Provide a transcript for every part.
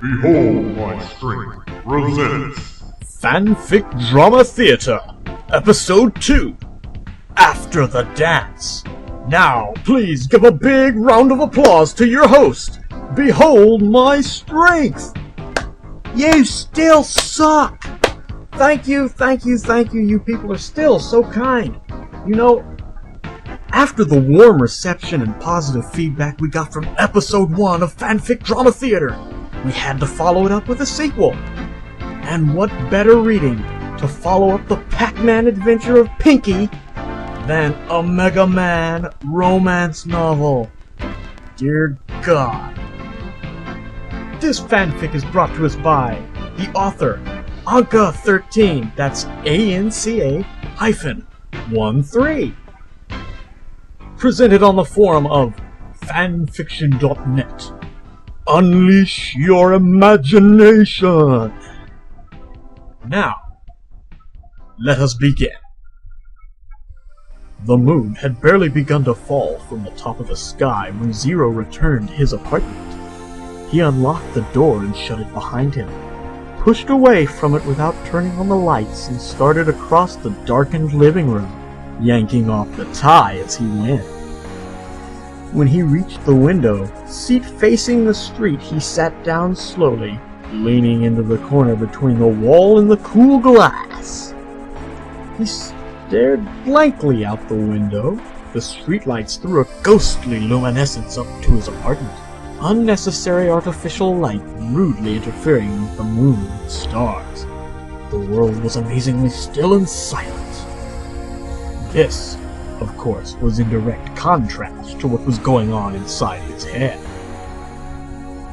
Behold my strength, Rosettes. Fanfic Drama Theater, Episode 2, After the Dance. Now, please give a big round of applause to your host. Behold my strength. You still suck. Thank you. You people are still so kind. You know, after the warm reception and positive feedback we got from Episode 1 of Fanfic Drama Theater, we had to follow it up with a sequel. And what better reading to follow up the Pac-Man adventure of Pinky than a Mega Man romance novel? Dear God. This fanfic is brought to us by the author, Anka13, that's ANCA-13. Presented on the forum of fanfiction.net. Unleash your imagination! Now, let us begin. The moon had barely begun to fall from the top of the sky when Zero returned to his apartment. He unlocked the door and shut it behind him, pushed away from it without turning on the lights, and started across the darkened living room, yanking off the tie as he went. When he reached the window, seat facing the street, he sat down slowly, leaning into the corner between the wall and the cool glass. He stared blankly out the window. The streetlights threw a ghostly luminescence up to his apartment, unnecessary artificial light rudely interfering with the moon and stars. The world was amazingly still and silent. This, of course, was in direct contrast to what was going on inside his head.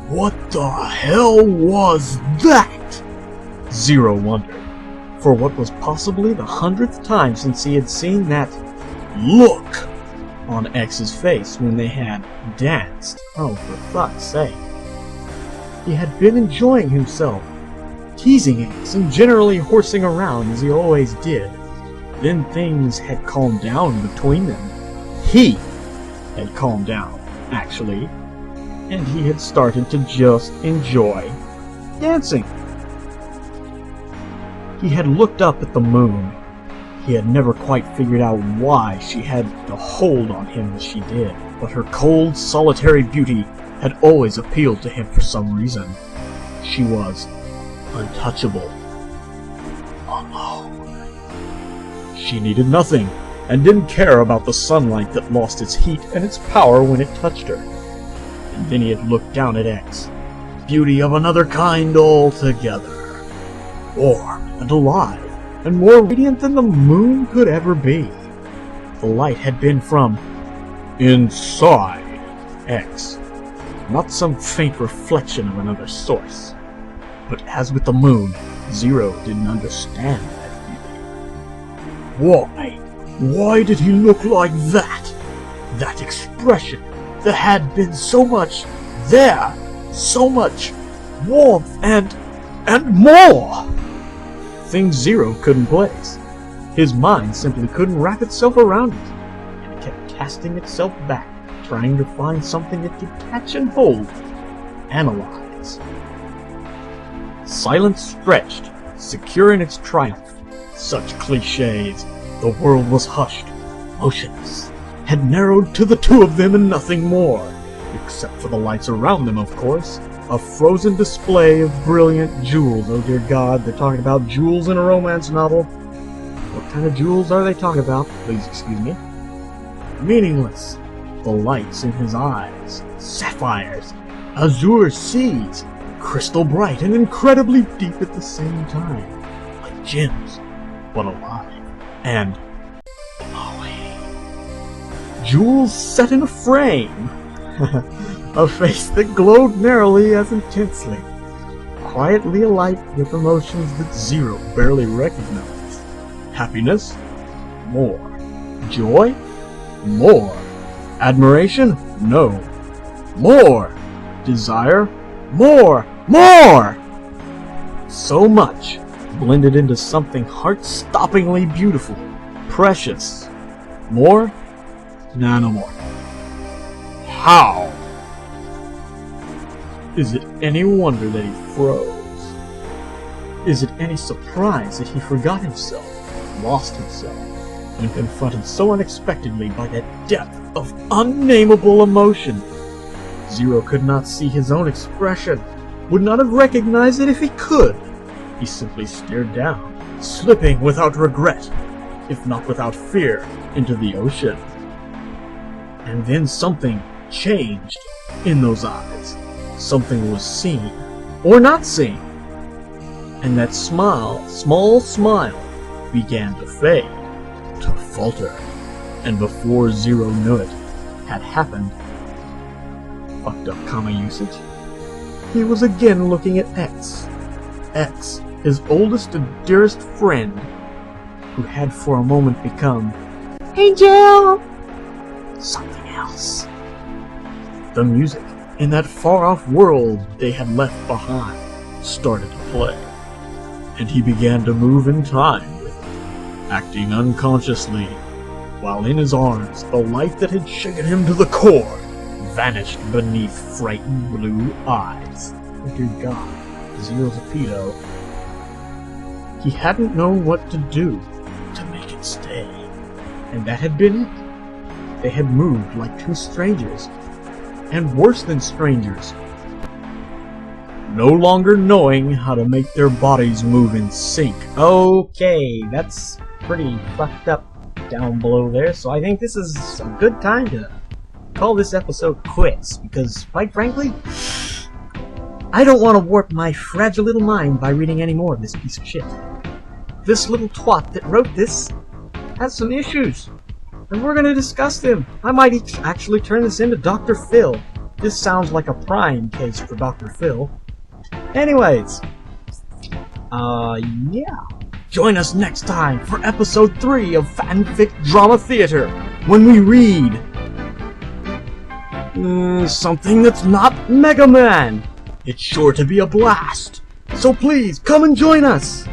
What the hell was that? Zero wondered, for what was possibly the 100th time since he had seen that look on X's face when they had danced. Oh, for fuck's sake. He had been enjoying himself, teasing X and generally horsing around as he always did. Then things had calmed down between them. He had calmed down, actually, and he had started to just enjoy dancing. He had looked up at the moon. He had never quite figured out why she had the hold on him as she did, but her cold, solitary beauty had always appealed to him for some reason. She was untouchable. Alone. She needed nothing, and didn't care about the sunlight that lost its heat and its power when it touched her. And then he had looked down at X, beauty of another kind altogether. Warm and alive, and more radiant than the moon could ever be. The light had been from inside X, not some faint reflection of another source. But as with the moon, Zero didn't understand that beauty. Why did he look like that? That expression, there had been so much there, so much warmth and more. Things Zero couldn't place. His mind simply couldn't wrap itself around it, and kept casting itself back, trying to find something it could catch and hold, analyze. Silence stretched, secure in its triumph. Such cliches. The world was hushed, motionless, had narrowed to the two of them and nothing more, except for the lights around them, of course. A frozen display of brilliant jewels. Oh dear God, they're talking about jewels in a romance novel. What kind of jewels are they talking about? Please excuse me. Meaningless. The lights in his eyes. Sapphires. Azure seas. Crystal bright and incredibly deep at the same time. Like gems, but alive. And glowing. Jewels set in a frame. A face that glowed narrowly as intensely, quietly alight with emotions that Zero barely recognized. Happiness? More. Joy? More. Admiration? No. More. Desire? More. So much blended into something heart-stoppingly beautiful, precious. More? No more. How? Is it any wonder that he froze? Is it any surprise that he forgot himself, lost himself, when confronted so unexpectedly by that depth of unnameable emotion? Zero could not see his own expression, would not have recognized it if he could. He simply stared down, slipping without regret, if not without fear, into the ocean. And then something changed in those eyes. Something was seen, or not seen. And that small smile, began to fade, to falter. And before Zero knew it, had happened. Fucked up comma usage. He was again looking at X. X, his oldest and dearest friend, who had for a moment become Angel! Something else. The music in that far-off world they had left behind started to play, and he began to move in time with it, acting unconsciously, while in his arms the light that had shaken him to the core vanished beneath frightened blue eyes. Oh dear God, Zero's a pedo. He hadn't known what to do to make it stay, and that had been it. They had moved like two strangers, and worse than strangers, no longer knowing how to make their bodies move in sync. Okay, that's pretty fucked up down below there, so I think this is a good time to call this episode quits, because, quite frankly, I don't want to warp my fragile little mind by reading any more of this piece of shit. This little twat that wrote this has some issues, and we're going to discuss them. I might actually turn this into Dr. Phil. This sounds like a prime case for Dr. Phil. Anyways, yeah. Join us next time for episode 3 of Fanfic Drama Theater, when we read something that's not Mega Man. It's sure to be a blast. So please, come and join us.